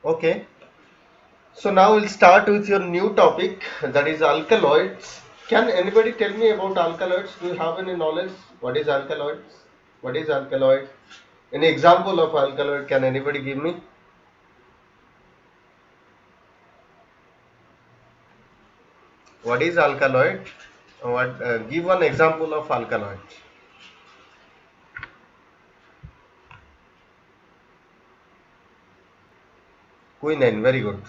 Okay, so now we'll start with your new topic, that is alkaloids. Can anybody tell me about alkaloids? Do you have any knowledge? What is alkaloids? What is alkaloid? Any example of alkaloid can anybody give me? What is alkaloid? Give one example of alkaloid. Quinine, very good.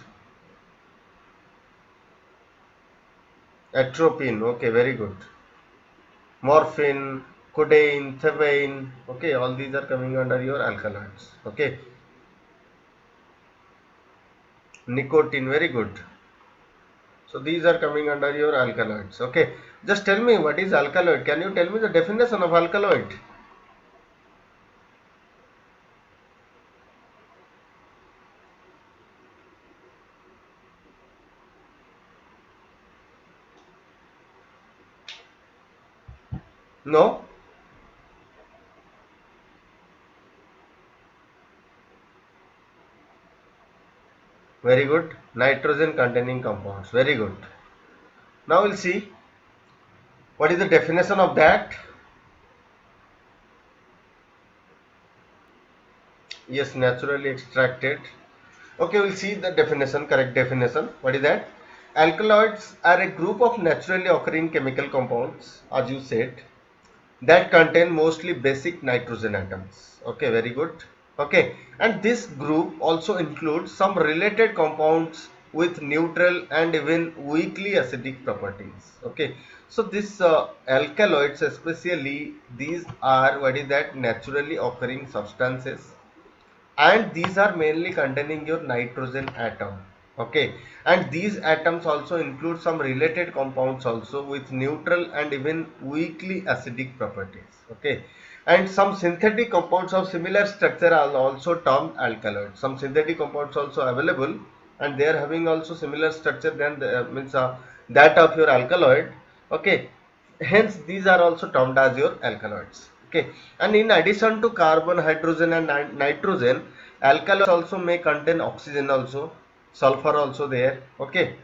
Atropine, okay, very good. Morphine, codeine, thebaine, okay, all these are coming under your alkaloids. Okay, nicotine, very good. So these are coming under your alkaloids. Okay, just tell me what is alkaloid. Can you tell me the definition of alkaloid? No? Very good. Nitrogen containing compounds. Very good. Now we'll see what is the definition of that. Yes, naturally extracted. Okay, we'll see the definition, correct definition. What is that? Alkaloids are a group of naturally occurring chemical compounds, as you said, that contain mostly basic nitrogen atoms. Okay, very good. Okay, and this group also includes some related compounds with neutral and even weakly acidic properties. Okay, so this alkaloids, especially these are what is that naturally occurring substances, and these are mainly containing your nitrogen atom. Okay, and these atoms also include some related compounds also with neutral and even weakly acidic properties. Okay, and some synthetic compounds of similar structure are also termed alkaloids. Some synthetic compounds also available, and they are having also similar structure than the, that of your alkaloid. Okay, hence these are also termed as your alkaloids. Okay, and in addition to carbon, hydrogen and nitrogen, alkaloids also may contain oxygen also, sulfur also there. Okay,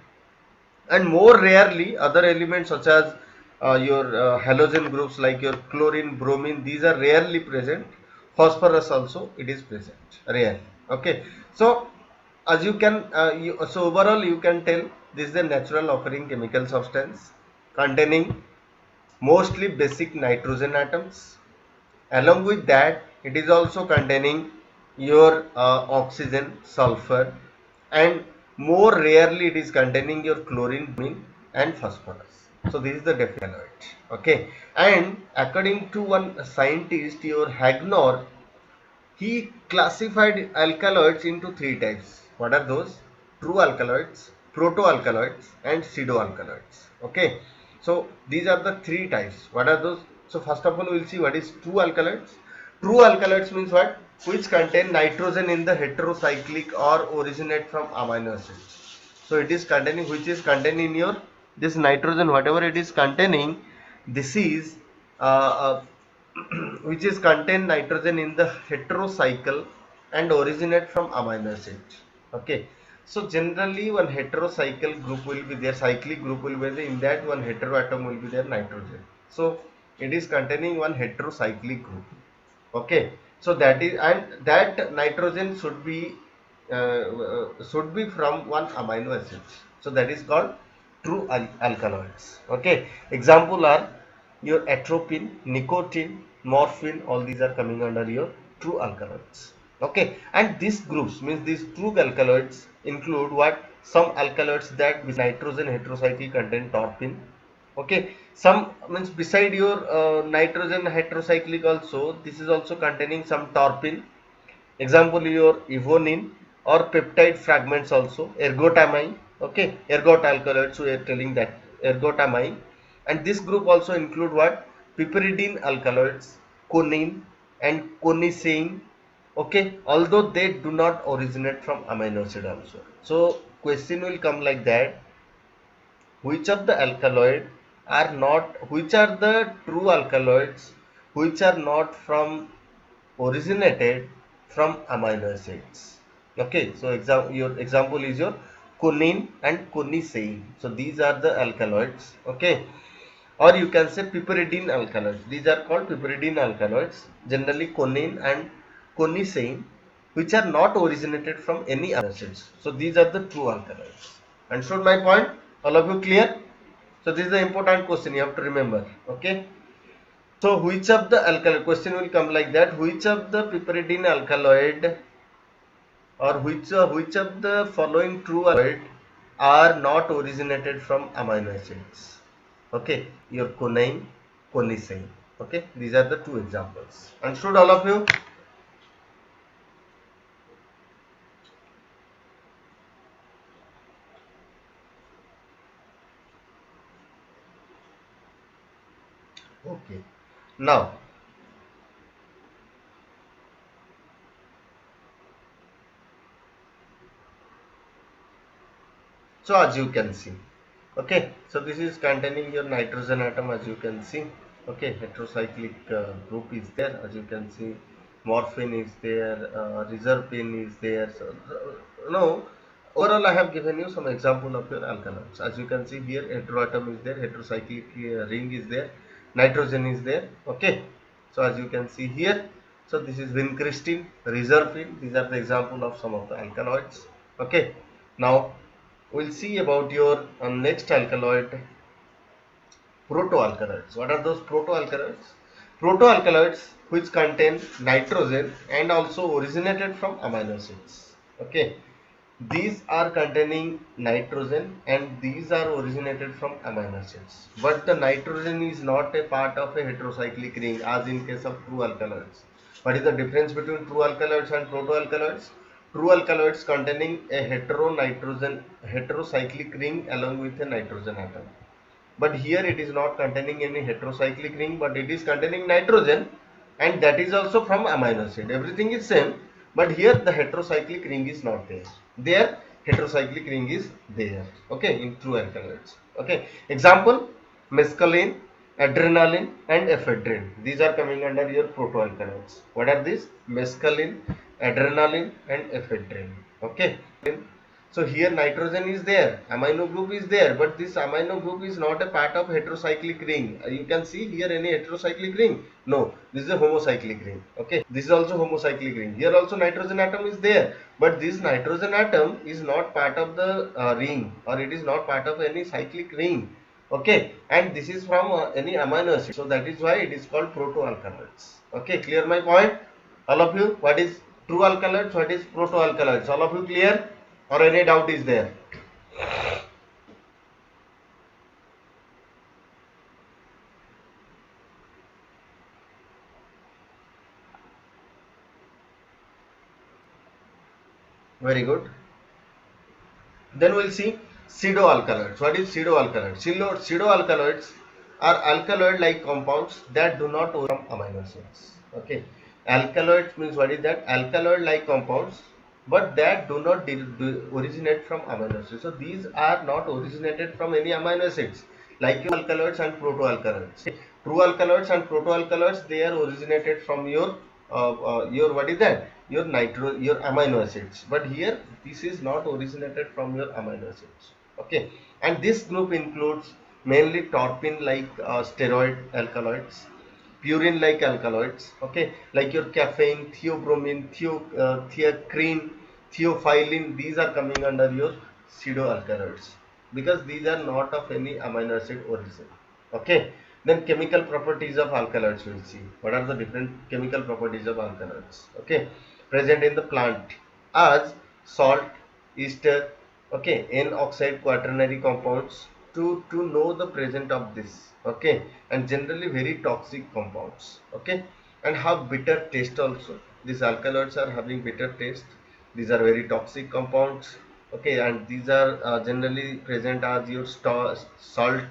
and more rarely other elements such as your halogen groups like your chlorine, bromine, these are rarely present. Phosphorus also it is present rarely. Okay, so as you can so overall you can tell this is the natural occurring chemical substance containing mostly basic nitrogen atoms. Along with that, it is also containing your oxygen, sulfur, and more rarely it is containing your chlorine, bromine, and phosphorus. So this is the definition of it. Okay, and according to one scientist, your Hagnor, he classified alkaloids into three types. What are those? True alkaloids, proto alkaloids, and pseudo alkaloids. Okay, so these are the three types. What are those? So first of all, we will see what is true alkaloids. True alkaloids means what? Which contain nitrogen in the heterocyclic or originate from amino acids. So it is containing, which is contained in your this nitrogen, whatever it is containing, this is uh, which is contain nitrogen in the heterocycle and originate from amino acid. Okay, so generally one heterocycle group will be there, cyclic group will be there, in that one heteroatom will be there nitrogen. So it is containing one heterocyclic group. Okay, so that is, and that nitrogen should be from one amino acid. So that is called true alkaloids. Okay, example are your atropine, nicotine, morphine, all these are coming under your true alkaloids. Okay, and these groups means these true alkaloids include what? Some alkaloids that with nitrogen heterocycle contain terpene. Okay, some means beside your nitrogen heterocyclic also, this is also containing some terpene. Example your evonin or peptide fragments also, ergotamine. Okay, ergot alkaloids, so we are telling that ergotamine. And this group also include what? Piperidine alkaloids, conine and coniceine. Okay, although they do not originate from amino acid also. So question will come like that: which of the alkaloid are not, which are the true alkaloids which are not from originated from amino acids? Okay, so your example is your quinine and quiniseine. So these are the alkaloids. Okay, or you can say piperidine alkaloids. These are called piperidine alkaloids, generally quinine and quiniseine, which are not originated from any acids. So these are the true alkaloids. Understood my point? All of you clear? So this is the important question you have to remember. Okay. So which of the alkaloid, question will come like that, which of the piperidine alkaloid or which of the following true alkaloid are not originated from amino acids? Okay, your quinine, quiniseine. Okay, these are the two examples. Understood all of you? Okay. Now, so as you can see, okay, so this is containing your nitrogen atom as you can see. Okay, heterocyclic group is there as you can see. Morphine is there, reserpine is there. So no, overall I have given you some example of your alkaloids. As you can see here, heteroatom is there, heterocyclic ring is there, nitrogen is there. Okay, so as you can see here, so this is vincristine, reserpine. These are the example of some of the alkaloids. Okay, now we'll see about your next alkaloid, protoalkaloids. What are those protoalkaloids? Protoalkaloids which contain nitrogen and also originated from amino acids. Okay, these are containing nitrogen and these are originated from amino acids. But the nitrogen is not a part of a heterocyclic ring as in case of true alkaloids. What is the difference between true alkaloids and protoalkaloids? True alkaloids containing a heterocyclic ring along with a nitrogen atom, but here it is not containing any heterocyclic ring, but it is containing nitrogen and that is also from amino acid. Everything is same, but here the heterocyclic ring is not there. There heterocyclic ring is there. Okay, in true alkaloids. Okay, example, mescaline, adrenaline and ephedrine. These are coming under your protoalkaloids. What are these? Mescaline, adrenaline and ephedrine. Okay, so here nitrogen is there, amino group is there, but this amino group is not a part of heterocyclic ring. You can see here any heterocyclic ring? No, this is a homocyclic ring. Okay, this is also homocyclic ring. Here also nitrogen atom is there, but this nitrogen atom is not part of the ring, or it is not part of any cyclic ring. Okay, and this is from any amino acid. So that is why it is called protoalkaloids. Okay, clear my point? All of you, what is true alkaloids? What is protoalkaloids? All of you clear? Or any doubt is there? Very good. Then we'll see pseudoalkaloids. What is pseudoalkaloids? Pseudoalkaloids are alkaloid-like compounds that do not originate from amino acids. Okay, alkaloids means what is that? Alkaloid-like compounds, but that do not originate from amino acids. So these are not originated from any amino acids, like your alkaloids and protoalkaloids. True alkaloids and protoalkaloids, they are originated from your what is that? Your amino acids. But here this is not originated from your amino acids. Okay, and this group includes mainly torpine like steroid alkaloids, purine like alkaloids. Okay, like your caffeine, theobromine, theacrine, theophylline. These are coming under your pseudoalkaloids because these are not of any amino acid origin. Okay, then chemical properties of alkaloids we'll see. What are the different chemical properties of alkaloids? Okay, present in the plant as salt, ester, okay, N oxide quaternary compounds, to know the present of this. Okay, and generally very toxic compounds. Okay, and have bitter taste also. These alkaloids are having bitter taste. These are very toxic compounds. Okay, and these are generally present as your salt,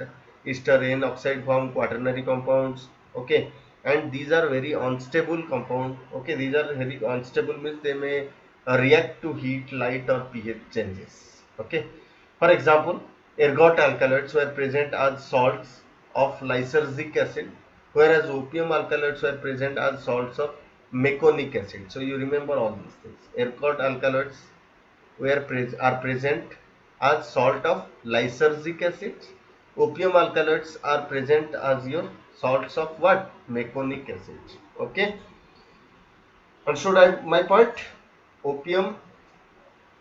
ester, N oxide form quaternary compounds. Okay, and these are very unstable compound. Okay, these are very unstable means they may react to heat, light or pH changes. Okay, for example, ergot alkaloids were present as salts of lysergic acid, whereas opium alkaloids were present as salts of meconic acid. So you remember all these things. Ergot alkaloids are present as salt of lysergic acid. Opium alkaloids are present as your salts of what? Meconic acid. Okay. Understood my point? Opium.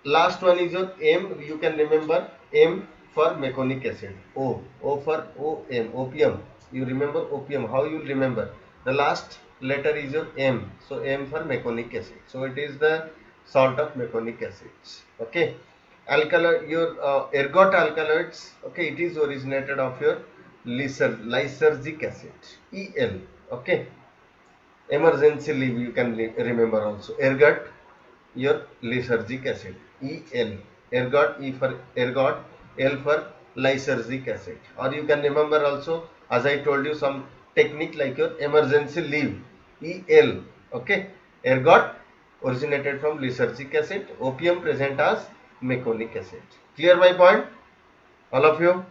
Last one is your M. You can remember M for meconic acid. O for OM. Opium. You remember opium. How you remember? The last letter is your M. So M for meconic acid. So it is the salt of meconic acids. Okay. Alkaloid, your ergot alkaloids. Okay, it is originated of your lysergic acid. EL. Okay. Emergency leave you can remember also. Ergot, your lysergic acid. EL. Ergot, E for ergot, L for lysergic acid. Or you can remember also, as I told you, some technique like your emergency leave. EL. Okay. Ergot originated from lysergic acid. Opium present as meconic acid. Clear my point? All of you?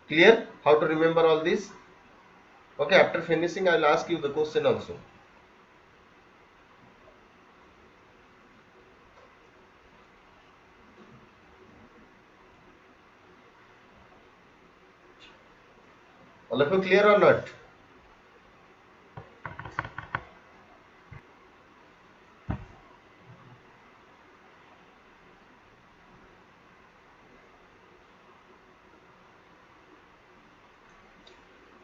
Clear? How to remember all this? Okay, after finishing, I'll ask you the question also. All of you clear or not?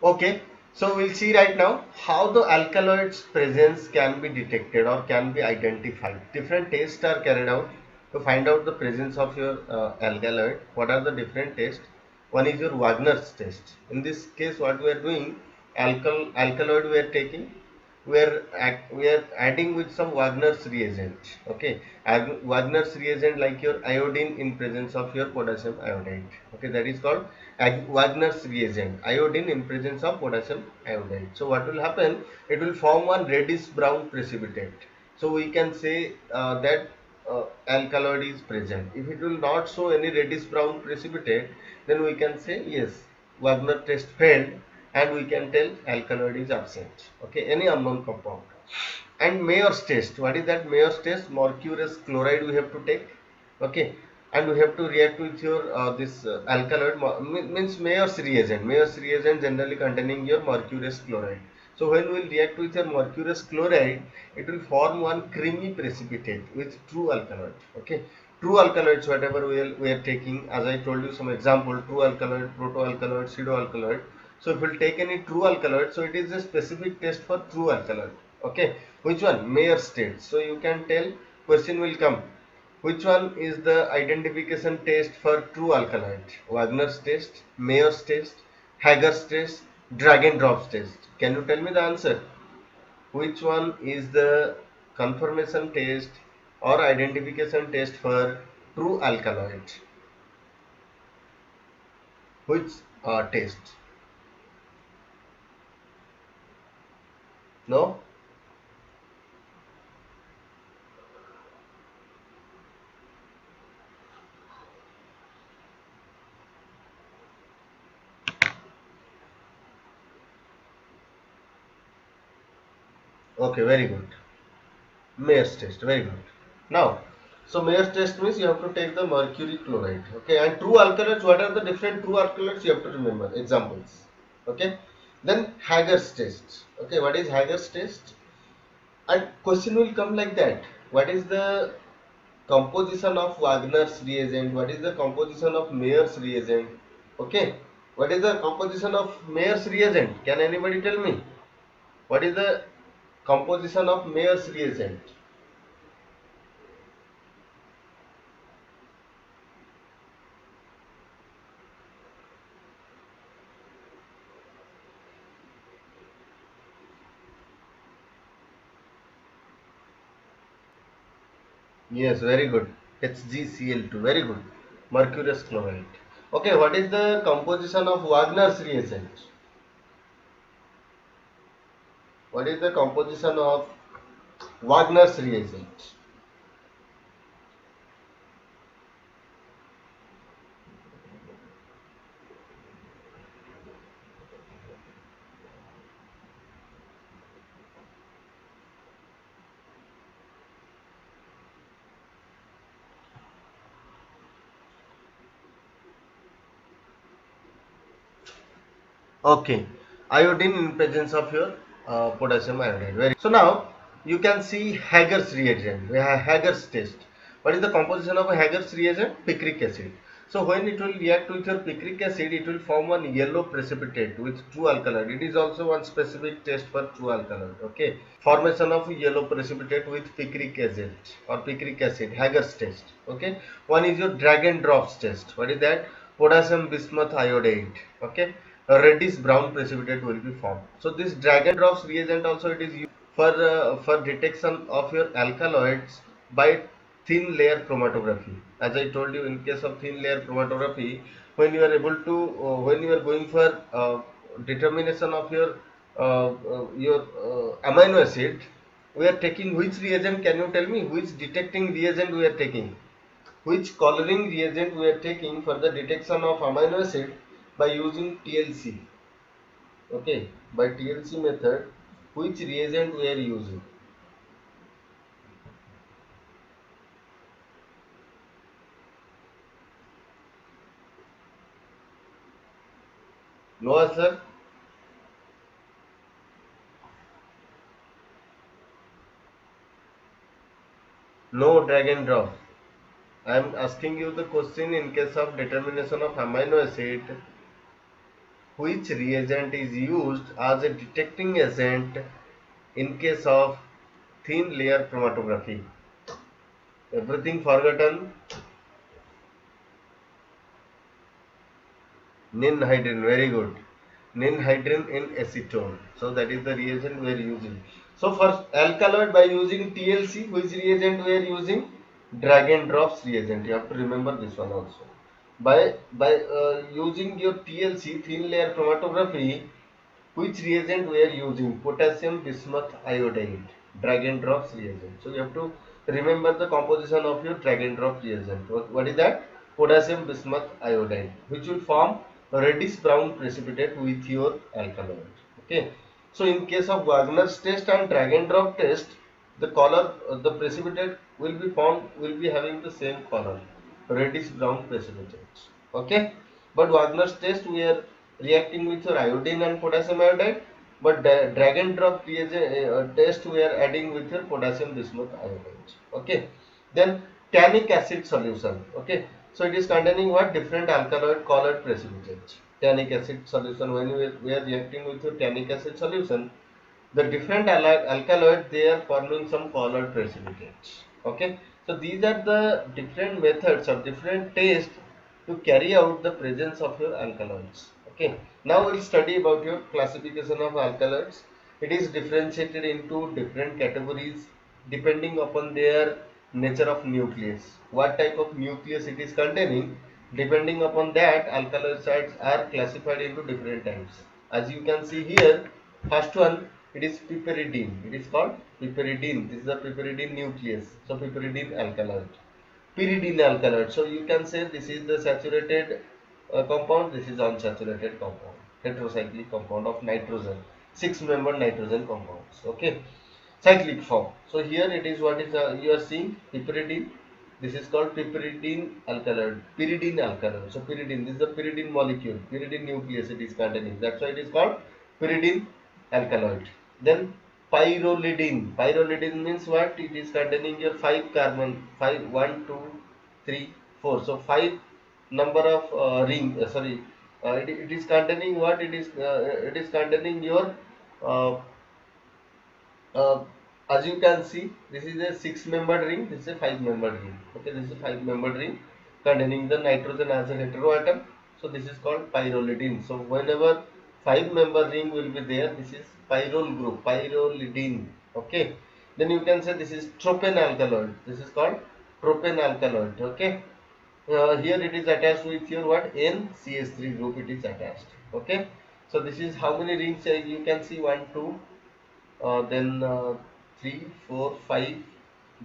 Okay, so we'll see right now how the alkaloids presence can be detected or can be identified. Different tests are carried out to find out the presence of your alkaloid. What are the different tests? One is your Wagner's test. In this case, what we are doing, alkaloid we are taking, we are adding with some Wagner's reagent. Okay, Wagner's reagent like your iodine in presence of your potassium iodide. Okay, that is called Wagner's reagent, iodine in presence of potassium iodide. So what will happen? It will form one reddish brown precipitate. So we can say that alkaloid is present. If it will not show any reddish brown precipitate, then we can say yes, Wagner test failed, and we can tell alkaloid is absent. Okay, any unknown compound. And Mayer's test. What is that Mayer's test? Mercurous chloride we have to take. Okay, and we have to react with your this alkaloid means Mayer's reagent. Mayer's reagent generally containing your mercurous chloride. So when we will react with your mercurous chloride, it will form one creamy precipitate with true alkaloid. Okay, true alkaloids whatever we are taking, as I told you some example, true alkaloid, proto alkaloid, pseudo alkaloid. So if we will take any true alkaloid, so it is a specific test for true alkaloid. Okay, which one? Mayer's test. So you can tell, question will come, which one is the identification test for true alkaloid? Wagner's test, Mayer's test, Hager's test, drag and drops test. Can you tell me the answer? Which one is the confirmation test or identification test for true alkaloid? Which test? No? Okay, very good. Mayer's test, very good. Now, so Mayer's test means you have to take the mercury chloride. Okay, and true alkaloids, what are the different true alkaloids? You have to remember examples. Okay, then Hager's test. Okay, what is Hager's test? And question will come like that. What is the composition of Wagner's reagent? What is the composition of Mayer's reagent? Okay, what is the composition of Mayer's reagent? Can anybody tell me? What is the composition of Mayer's reagent? Yes, very good. HgCl2, very good. Mercurous chloride. Okay, what is the composition of Wagner's reagent? What is the composition of Wagner's reagent? Okay, iodine in presence of your potassium iodide. Very. So now you can see Hager's reagent. We have Hager's test. What is the composition of a Hager's reagent? Picric acid. So when it will react with your picric acid, it will form one yellow precipitate with true alkaloid. It is also one specific test for true alkaloid. Okay, formation of yellow precipitate with picric acid or picric acid. Hager's test. Okay, one is your dragon drops test. What is that? Potassium bismuth iodide. Okay, a reddish brown precipitate will be formed. So this dragon drops reagent also it is used for detection of your alkaloids by thin layer chromatography. As I told you, in case of thin layer chromatography, when you are able to when you are going for determination of your amino acid, we are taking which reagent? Can you tell me which detecting reagent we are taking? Which coloring reagent we are taking for the detection of amino acid by using TLC? Okay, by TLC method, which reagent we are using? No answer, no drag and drop. I am asking you the question in case of determination of amino acid, which reagent is used as a detecting agent in case of thin layer chromatography? Everything forgotten? Ninhydrin, very good. Ninhydrin in acetone. So that is the reagent we are using. So for alkaloid by using TLC, which reagent we are using? Drag and drops reagent. You have to remember this one also. By using your TLC, thin layer chromatography, which reagent we are using? Potassium bismuth iodide, drag and drops reagent. So you have to remember the composition of your drag and drop reagent. What is that? Potassium bismuth iodide, which will form a reddish brown precipitate with your alkaloid. Okay. So in case of Wagner's test and drag and drop test, the color, the precipitate will be formed, will be having the same color, reddish brown precipitate. Okay. But Wagner's test we are reacting with your iodine and potassium iodide, but drag and drop test we are adding with your potassium bismuth iodide. Okay, then tannic acid solution. Okay, so it is containing what? Different alkaloid colored precipitates. Tannic acid solution, when we are reacting with your tannic acid solution, the different alkaloid they are forming some colored precipitates. Okay, so these are the different methods or different tests to carry out the presence of your alkaloids. Okay, now we'll study about your classification of alkaloids. It is differentiated into different categories depending upon their nature of nucleus, what type of nucleus it is containing. Depending upon that, alkaloids are classified into different types. As you can see here, first one, it is piperidine. It is called piperidine. This is the piperidine nucleus. So piperidine alkaloid. Pyridine alkaloid. So you can say this is the saturated compound. This is unsaturated compound. Heterocyclic compound of nitrogen. Six-membered nitrogen compounds. Okay. Cyclic form. So here it is what is you are seeing piperidine. This is called piperidine alkaloid. Pyridine alkaloid. So pyridine. This is the pyridine molecule. Pyridine nucleus it is containing. That's why it is called pyridine alkaloid. Then pyrrolidine. Pyrrolidine means what? It is containing your five carbon, five, one, two, three, four. So five number of it is containing what? It is containing your uh, uh, as you can see, this is a six-membered ring. This is a five-membered ring. Okay, this is a five-membered ring containing the nitrogen as a heteroatom. So this is called pyrrolidine. So whenever five-member ring will be there, this is pyrrole group, pyrrolidine. Okay. Then you can say this is tropane alkaloid. This is called tropane alkaloid. Okay. Here it is attached with your what? NCH3 group. It is attached. Okay. So this is how many rings you can see? One, two, then 3, 4, 5,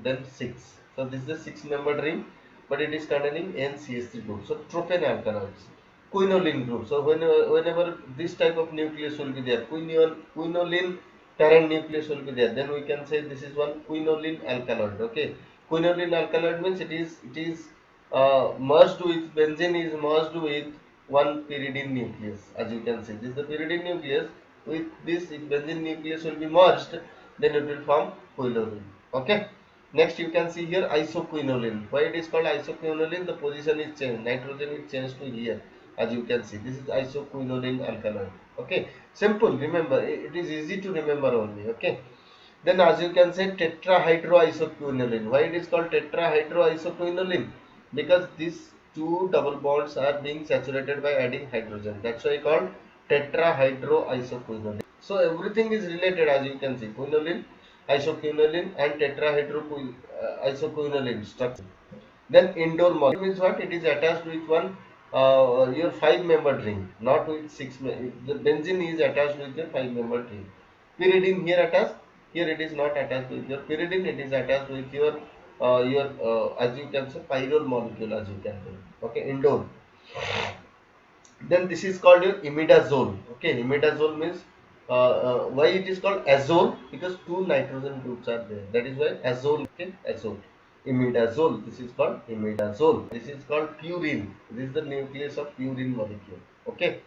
then 6. So this is a 6-membered ring, but it is containing NCH3 group. So tropane alkaloids, quinoline group. So whenever this type of nucleus will be there, quinoline parent nucleus will be there, then we can say this is one quinoline alkaloid. Okay, quinoline alkaloid means it is merged with benzene is merged with one pyridine nucleus. As you can see, this is the pyridine nucleus. With this, if benzene nucleus will be merged, then it will form quinoline. Okay. Next, you can see here isoquinoline. Why it is called isoquinoline? The position is changed. Nitrogen is changed to here. As you can see, this is isoquinoline alkaloid. Okay. Simple. Remember, it is easy to remember only. Okay. Then as you can say tetrahydroisoquinoline. Why it is called tetrahydroisoquinoline? Because these two double bonds are being saturated by adding hydrogen. That's why called tetrahydroisoquinoline. So everything is related, as you can see, quinoline, isoquinoline and tetrahydroisoquinoline structure. Then indole molecule means what? It is attached with one your 5-membered ring, not with 6. The benzene is attached with your 5-membered ring. Pyridine here attached. Here it is not attached with your pyridine. It is attached with your as you can say pyrrole molecule, as you can say. Okay, indole. Then this is called your imidazole. Okay, imidazole means why it is called azole, because two nitrogen groups are there. That is why azole. Okay, azole. Imidazole. This is called imidazole. This is called purine. This is the nucleus of purine molecule. Okay,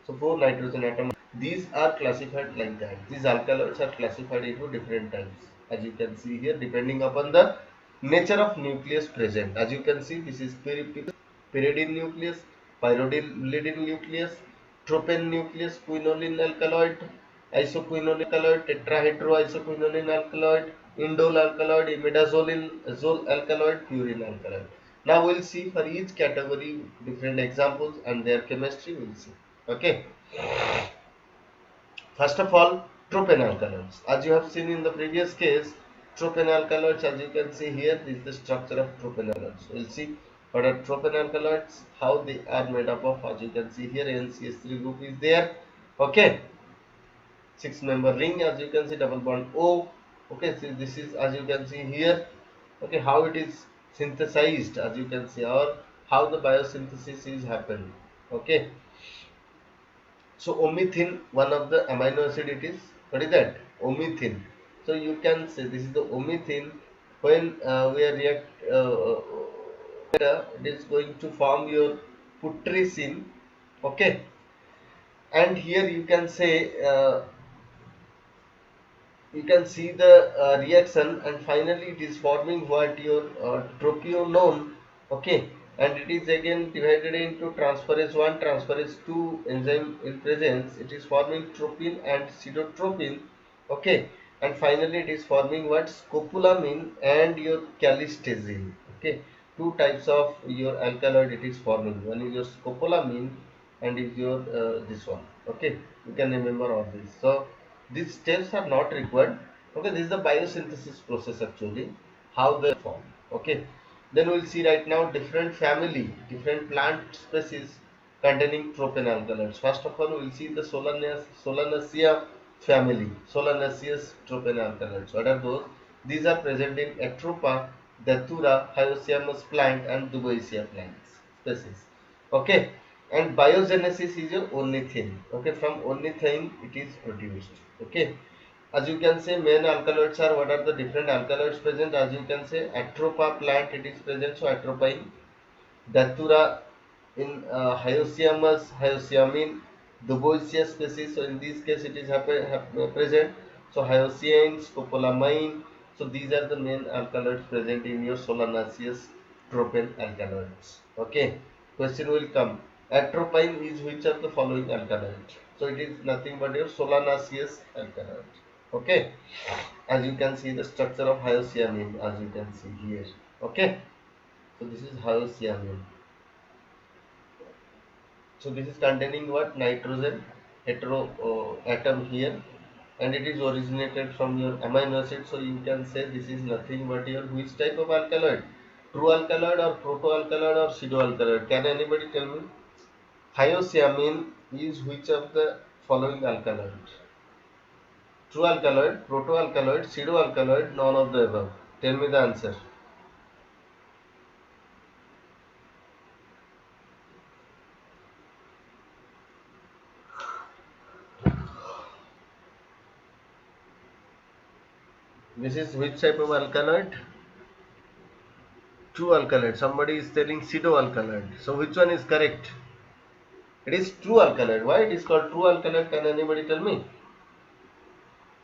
so 4 nitrogen atoms. These are classified like that. These alkaloids are classified into different types, as you can see here, depending upon the nature of nucleus present. As you can see, this is pyridine nucleus, pyridine nucleus, tropane nucleus, quinoline alkaloid, isoquinoline alkaloid, tetrahydroisoquinoline alkaloid, indole alkaloid, imidazole alkaloid, purine alkaloid. Now we'll see for each category different examples and their chemistry. We'll see. Okay. First of all, tropane alkaloids. As you have seen in the previous case, tropane alkaloids, as you can see here, this is the structure of tropane alkaloids. We'll see what are tropane alkaloids, how they are made up of. As you can see here, NCH3 group is there. Okay, 6-member ring, as you can see, double bond O. Okay, so this is, as you can see here. Okay, how it is synthesized, as you can see, or how the biosynthesis is happened. Okay. So omethine, one of the amino acid it is. What is that? Omethine. So you can say this is the omethine. When we are react, it is going to form your putrescine. Okay. And here you can say you can see the reaction, and finally it is forming what your tropionone. Okay, and it is again divided into transferase 1 transferase 2 enzyme in presence. It is forming tropine and pseudotropin. Okay, and finally it is forming what scopolamine and your calcitazine. Okay, two types of your alkaloid it is forming. One is your scopolamine and is your this one. Okay, you can remember all this. So these steps are not required. Okay, this is the biosynthesis process actually, how they form. Okay, then we'll see right now different family, different plant species containing tropane alkaloids. First of all, we'll see the Solanaceae family, Solanaceous tropane alkaloids. What are those? These are present in Atropa, Datura, Hyoscyamus plant and Duboisia plants species. Okay, and biogenesis is your only thing. Okay, from only thing it is produced. Okay, as you can say main alkaloids are, what are the different alkaloids present? As you can say Atropa plant it is present, so atropine. Datura in hyoscyamin, Duboisia species, so in this case it is present, so hyoscine, scopolamine. So these are the main alkaloids present in your Solanaceous tropane alkaloids. Okay, question will come, atropine is which of the following alkaloid? So it is nothing but your Solanaceous alkaloid. Okay, as you can see the structure of hyoscyamin, as you can see here. Okay, so this is hyoscyamin. So this is containing what? Nitrogen hetero atom here, and it is originated from your amino acid. So you can say this is nothing but your which type of alkaloid? True alkaloid or proto alkaloid or pseudo alkaloid? Can anybody tell me? Hyoscyamin is which of the following alkaloid? True alkaloid, proto alkaloid, pseudo alkaloid, none of the above. Tell me the answer. This is which type of alkaloid? True alkaloid. Somebody is telling pseudo alkaloid. So which one is correct? It is true alkaloid. Why it is called true alkaloid? Can anybody tell me?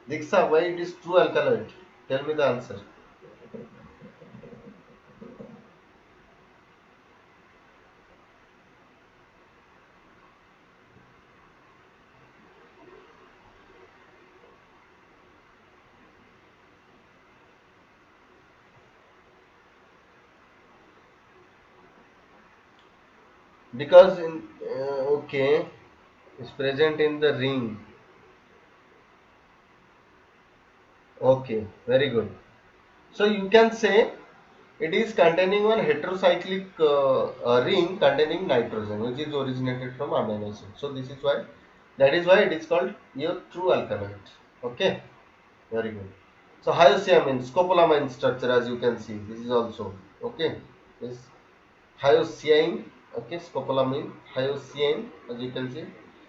Diksha, why it is true alkaloid? Tell me the answer. Because in okay, it's present in the ring. Okay, very good. So you can say it is containing one heterocyclic ring containing nitrogen, which is originated from amino acid. So this is why, that is why it is called your true alkaloid. Okay, very good. So hyoscyamine, scopolamine structure, as you can see, this is also okay. This hyoscyamine, okay, scopolamine, hyoscyamine, as you can see,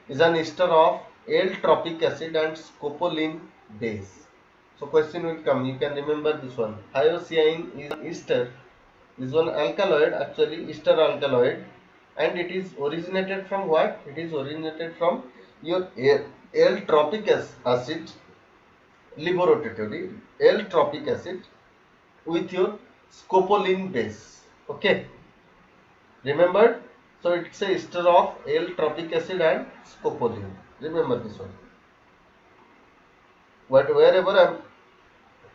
is an ester of L-tropic acid and scopoline base. So question will come. You can remember this one. Hyoscyamine is an ester. This one alkaloid, actually ester alkaloid, and it is originated from what? It is originated from your L-tropic acid, laboratory L-tropic acid with your scopoline base. Okay, remember? So it's a ester of L-tropic acid and scopoline. Remember this one. But wherever I'm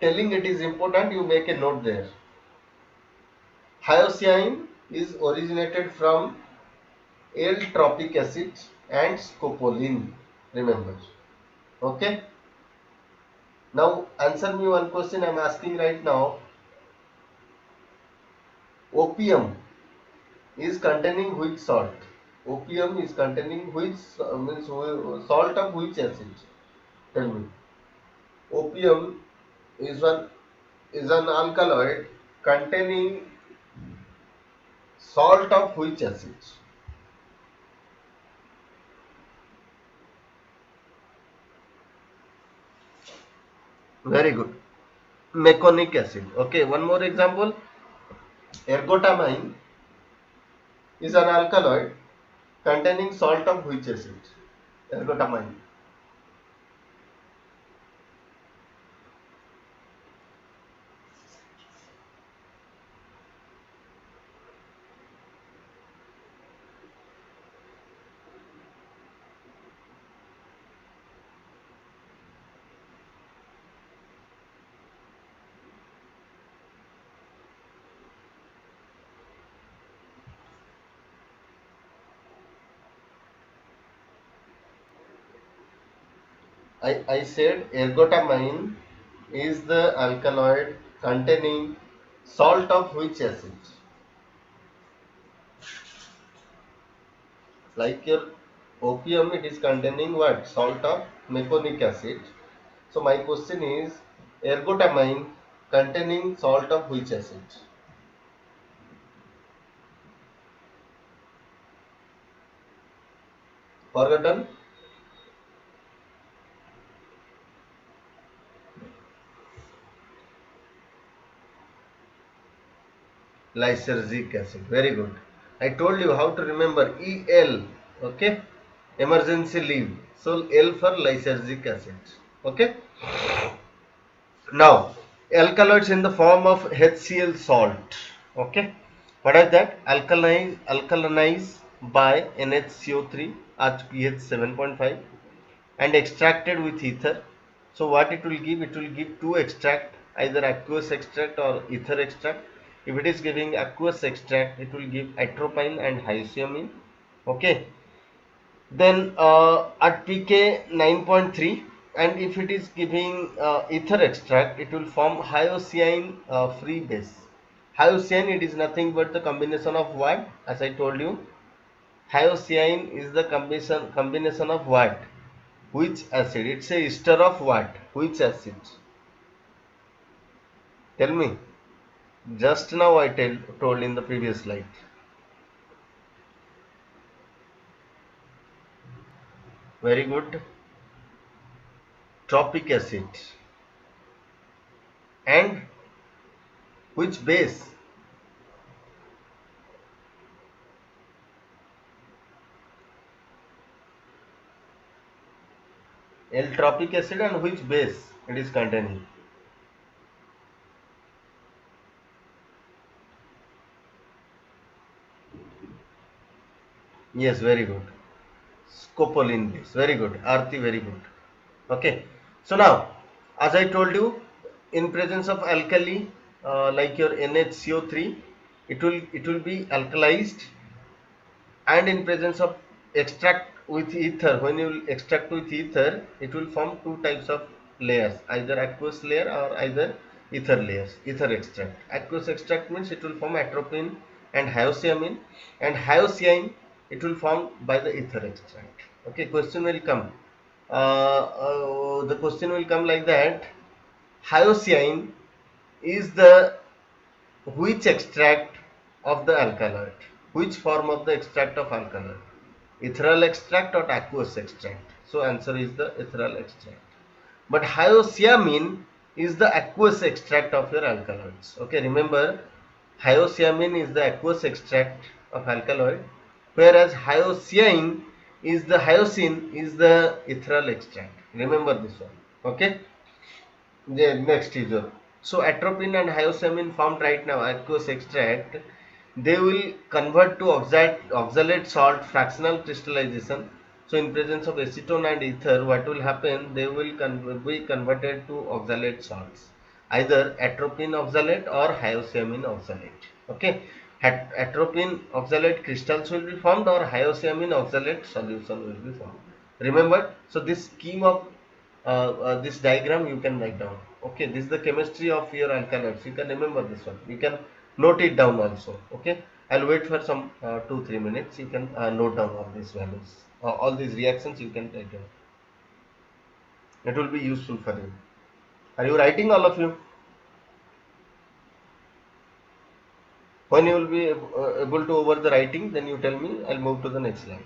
telling it is important, you make a note there. Hyoscyamine is originated from L-tropic acid and scopoline. Remember. Okay. Now answer me one question I'm asking right now. Opium is containing which salt? Opium is containing which means salt of which acid? Tell me. Opium is an alkaloid containing salt of which acid? Very good. Meconic acid. Okay, one more example. Ergotamine is an alkaloid containing salt of which acid? Ergotamine. I said ergotamine is the alkaloid containing salt of which acid? Like your opium, it is containing what? Salt of meconic acid. So my question is ergotamine containing salt of which acid? Forgotten? Lysergic acid. Very good. I told you how to remember EL. Okay. Emergency leave. So L for lysergic acid. Okay. Now alkaloids in the form of HCl salt. Okay. What is that? Alkalinize by NHCO3 at pH 7.5 and extracted with ether. So what it will give? It will give two extract, either aqueous extract or ether extract. If it is giving aqueous extract, it will give atropine and hyoscyamine. Okay. Then at pK 9.3, and if it is giving ether extract, it will form hyoscyamine free base. Hyoscyamine, it is nothing but the combination of what? As I told you, hyoscyamine is the combination of what? Which acid? It's a ester of what? Which acid? Tell me. Just now I told in the previous slide. Very good. Tropic acid. And which base? L-tropic acid, and which base it is containing? Yes, very good. Scopoline base. Very good. Arti, very good. Okay. So now, as I told you, in presence of alkali, like your NHCO3, it will be alkalized, and in presence of extract with ether, when you will extract with ether, it will form two types of layers, either aqueous layer or either ether layers. Ether extract, aqueous extract means it will form atropine and hyoscyamine, and hyoscyamine it will form by the ether extract. Okay, question will come, the question will come like that: hyoscyamine is the which extract of the alkaloid? Which form of the extract of alkaloid? Ethereal extract or aqueous extract? So answer is the ethereal extract. But hyoscyamine is the aqueous extract of your alkaloids. Okay, remember, hyoscyamine is the aqueous extract of alkaloid, whereas hyoscyamine is the hyoscine is the ethereal extract. Remember this one. Okay. The next is your, so atropine and hyoscyamine formed right now aqueous extract, they will convert to oxalate salt fractional crystallization. So in presence of acetone and ether, what will happen? They will be converted to oxalate salts, either atropine oxalate or hyoscyamine oxalate. Okay, atropine oxalate crystals will be formed, or hyoscyamine oxalate solution will be formed. Remember, so this scheme of this diagram you can write down. Okay, this is the chemistry of your alkaloids. You can remember this one. You can note it down also. Okay, I'll wait for some 2-3 minutes. You can note down all these values, all these reactions. You can write down. It will be useful for you. Are you writing, all of you? When you will be able to over the writing, then you tell me. I'll move to the next slide.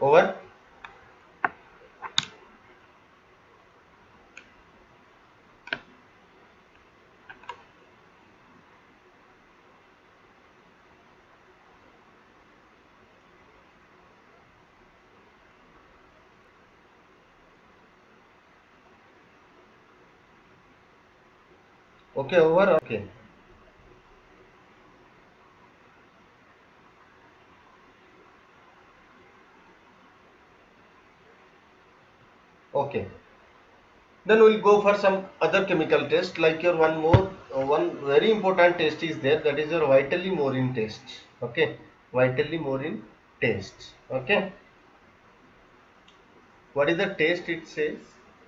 Over. Okay, over. Okay. Okay. Then we'll go for some other chemical test, like your one very important test is there, that is your vitally morin test. Okay, vitally morin test. Okay, what is the test it says?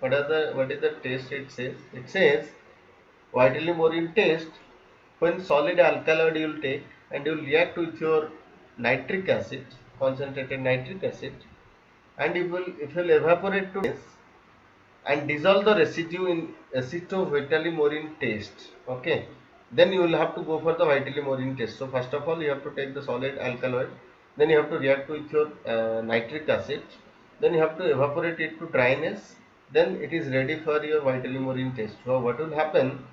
What is the test it says? It says vitally morin test, when solid alkaloid you will take and you will react with your nitric acid, concentrated nitric acid, and if you will evaporate to this and dissolve the residue in acetylvitalemorin test. Okay, then you will have to go for the vitalemorin test. So first of all, you have to take the solid alkaloid, then you have to react with your nitric acid, then you have to evaporate it to dryness, then it is ready for your vitalemorin test. So what will happen?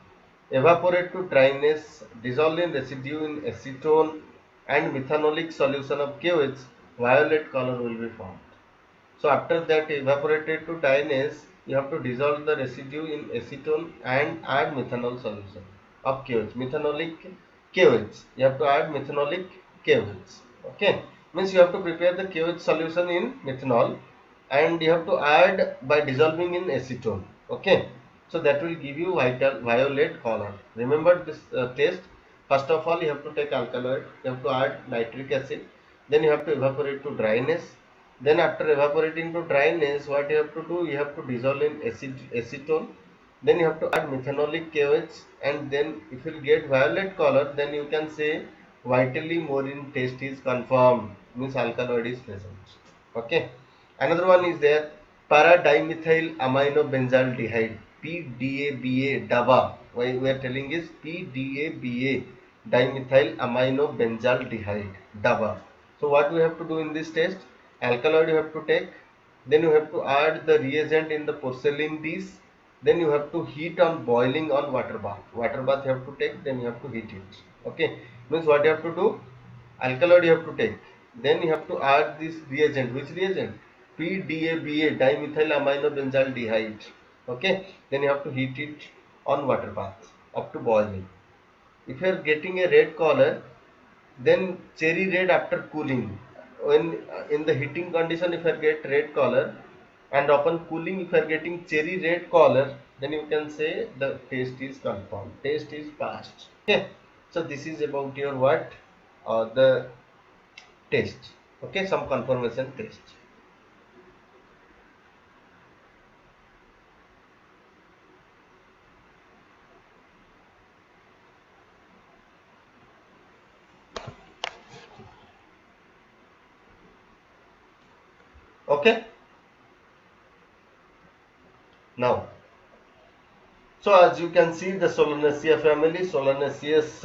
Evaporate to dryness, dissolve in residue in acetone and methanolic solution of KOH, violet color will be formed. So after that evaporated to dryness, you have to dissolve the residue in acetone and add methanol solution of KOH, methanolic KOH. You have to add methanolic KOH. Okay, means you have to prepare the KOH solution in methanol and you have to add by dissolving in acetone. Okay, so that will give you violet color. Remember this test. First of all, you have to take alkaloid, you have to add nitric acid, then you have to evaporate to dryness. Then after evaporating to dryness, what you have to do? You have to dissolve in acetone. then you have to add methanolic KOH, and then if you get violet color, then you can say vitally more in taste is confirmed, means alkaloid is present. Okay, another one is there, para dimethyl amino benzaldehyde, PDABA, DABA. Why we are telling is PDABA, dimethyl amino benzaldehyde, DABA. So what we have to do in this test, alkaloid you have to take, then you have to add the reagent in the porcelain dish, then you have to heat on boiling on water bath you have to take, then you have to heat it. Okay, means what you have to do, alkaloid you have to take, then you have to add this reagent. Which reagent? PDABA, dimethyl amino benzaldehyde. Okay, then you have to heat it on water bath up to boiling. If you are getting a red color, then cherry red after cooling. When in the heating condition, if I get red color, and upon cooling if I are getting cherry red color, then you can say the taste is confirmed, taste is passed. Okay, so this is about your what, the taste. Okay, some confirmation test. Okay, now, so as you can see, the Solanaceae family, Solanaceous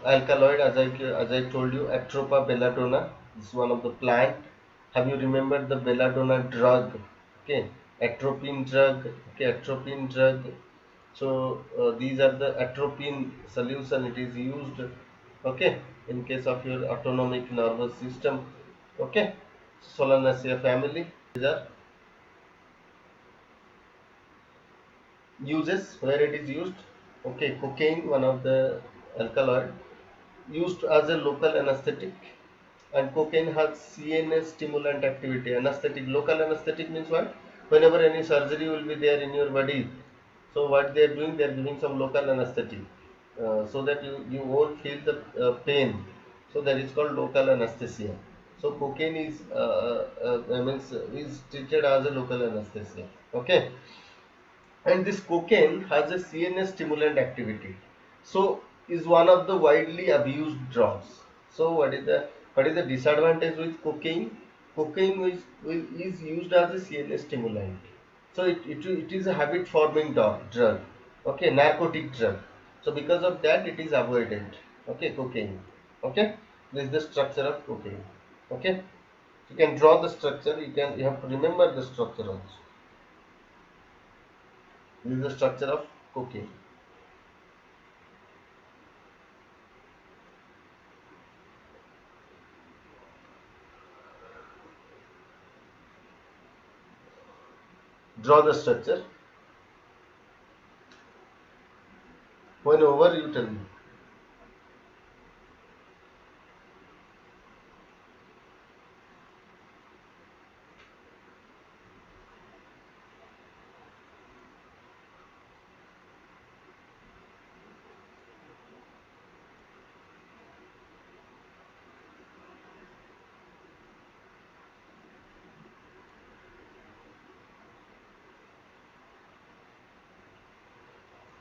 alkaloid, as I told you, Atropa belladonna. This is one of the plant. Have you remembered the belladonna drug? Okay, atropine drug. Okay, atropine drug. So these are the atropine solution. It is used. Okay, in case of your autonomic nervous system. Okay, Solanaceae family. These are uses where it is used. Okay, cocaine, one of the alkaloid, used as a local anesthetic, and cocaine has CNS stimulant activity. Anesthetic, local anesthetic means what? Whenever any surgery will be there in your body, so what they are doing, they are giving some local anesthetic, so that you won't feel the pain, so that is called local anesthesia. So cocaine is means is treated as a local anesthesia. Okay, and this cocaine has a CNS stimulant activity, so is one of the widely abused drugs. So what is the disadvantage with cocaine? Cocaine is used as a CNS stimulant, so it is a habit forming drug. Okay, narcotic drug. So because of that it is avoided. Okay, cocaine. Okay, this is the structure of cocaine. Okay, you can draw the structure, you have to remember the structure also. This is the structure of cocaine. Draw the structure. When over, you tell me.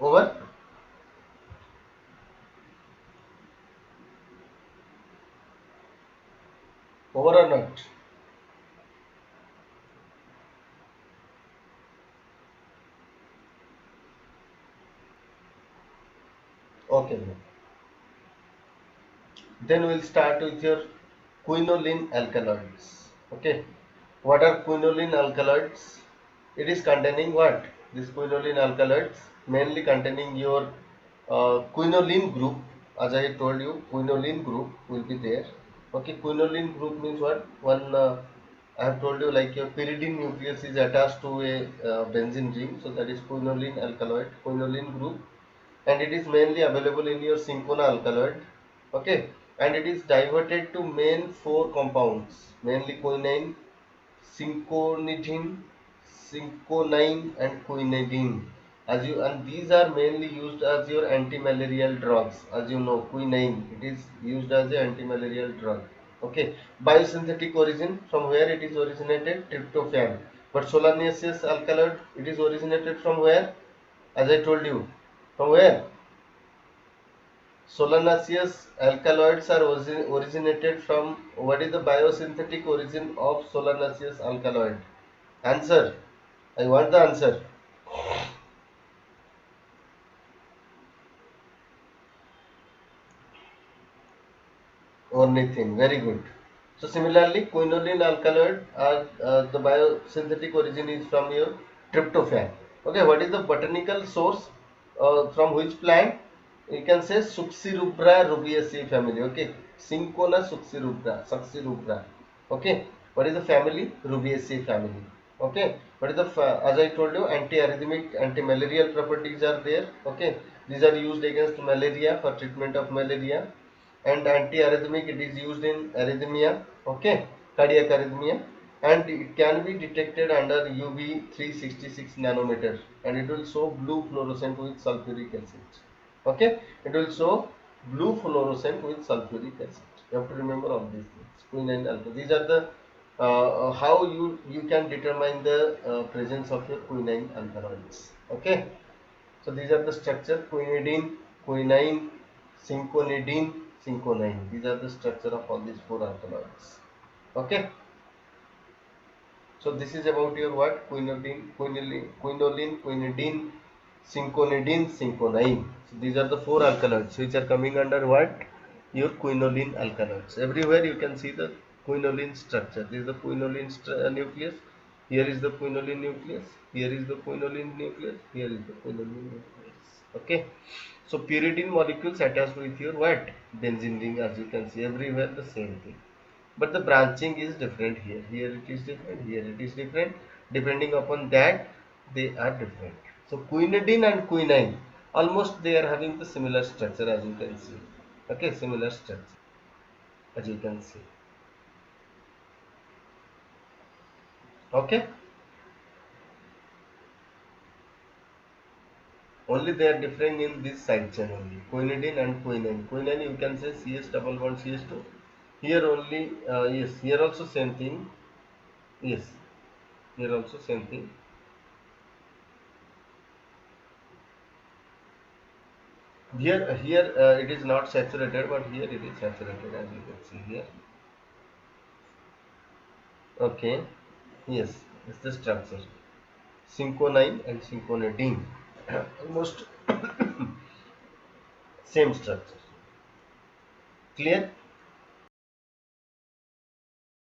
Over? Over or not? Okay. Then we'll start with your quinoline alkaloids. Okay. What are quinoline alkaloids? It is containing what? This quinoline alkaloids mainly containing your quinoline group. As I told you, quinoline group will be there. Okay, quinoline group means what? One I have told you, like your pyridine nucleus is attached to a benzene ring, so that is quinoline alkaloid, quinoline group, and it is mainly available in your cinchona alkaloid. Okay, and it is diverted to main four compounds, mainly quinine, cinchonidine, cinchonine, and quinidine. As you, and these are mainly used as your anti-malarial drugs. As you know, quinine, it is used as an anti-malarial drug. Okay, biosynthetic origin, from where it is originated? Tryptophan. But solanaceous alkaloid, it is originated from where? as I told you. From where? Solanaceous alkaloids are originated from. What is the biosynthetic origin of solanaceous alkaloid? Answer. I want the answer. Ornithine. Very good. So similarly, quinoline alkaloid are the biosynthetic origin is from your tryptophan. Okay, what is the botanical source from which plant? You can say Succirubra rubiaceae family. Okay, Cinchona succirubra. Okay, what is the family? Rubiaceae family. Okay, what is the as I told you, anti-arrhythmic, anti-malarial properties are there. Okay, these are used against malaria for treatment of malaria, and anti-arrhythmic, it is used in arrhythmia, okay, cardiac arrhythmia, and it can be detected under UV 366 nanometer, and it will show blue fluorescent with sulfuric acid. Okay, it will show blue fluorescent with sulfuric acid. You have to remember all these things. Quinine alpha, these are the how you can determine the presence of your quinine alkaloids. Okay, so these are the structure: quinidine, quinine, cinchonidine, cinchonine. These are the structure of all these four alkaloids. Okay. So this is about your what? Quinoline, quinidine, cinchonidine, cinchonine. So these are the four alkaloids which are coming under what? Your quinoline alkaloids. Everywhere you can see the quinoline structure. This is the quinoline nucleus. Here is the quinoline nucleus. Here is the quinoline nucleus. Here is the quinoline nucleus. Okay. So pyridine molecules attached with your what? Benzene ring, as you can see everywhere the same thing. But the branching is different here. Here it is different. Here it is different. Depending upon that, they are different. So quinidine and quinine, almost they are having the similar structure, as you can see. Okay, similar structure as you can see. Okay, only they are differing in this side chain only. Quinidine and quinine. Quinine you can say CS double bond CS2. Here only yes. Here also same thing. Yes. Here also same thing. Here it is not saturated, but here it is saturated, as you can see here. Okay, yes, it's the structure. Cinchonine and cinchonidine, almost same structure. Clear?